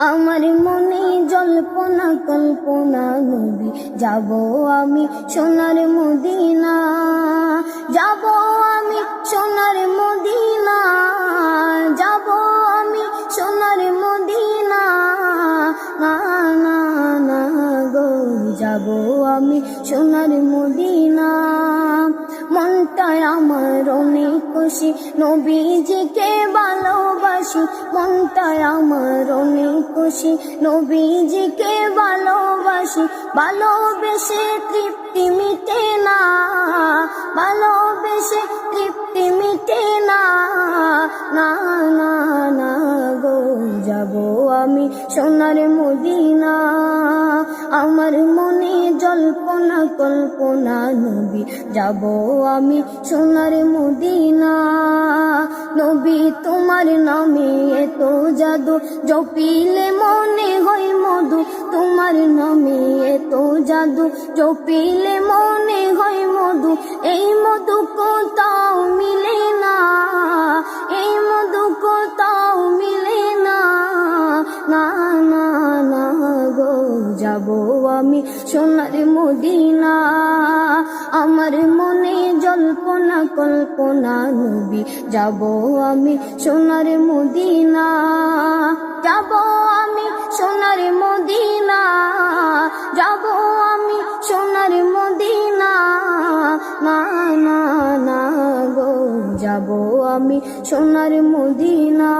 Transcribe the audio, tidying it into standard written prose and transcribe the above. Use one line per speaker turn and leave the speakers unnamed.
আমার মনে জল্পনা কল্পনা নবী, যাব আমি সোনার মদিনা, যাব আমি সোনার মদিনা, যাব আমি সোনার মদিনা, না না না গো, যাব আমি সোনার মদিনা। মনটায় আমার অনেক খুশি, নবীজিকে ভালোবাসি, মনটায় আমার অনেক খুশি, নবীজিকে ভালোবাসি। ভালোবেসে তৃপ্তি মিটে না, ভালোবেসে তৃপ্তি মিটে না, না না না গো, যাব আমি সোনার মদিনা। আমার মনে জল্পনা কল্পনা নবী, যাব আমি সোনার মদিনা। নবী তোমার নামে এত জাদু, জপিলে মনে হয় মধু, তোমার নামে এত জাদু, জপিলে মনে হয় মধু। এই মধু কোথাও মিলে না, এই মধু কোথাও মিলে না, না না না গো, যাব আমি সোনার মদিনা। আমার মনে জল্পনা কল্পনা নবী, যাব আমি সোনার মদিনা, যাব আমি সোনার মদিনা, যাব আমি সোনার মদিনা, না না না গো, যাব আমি সোনার মদিনা।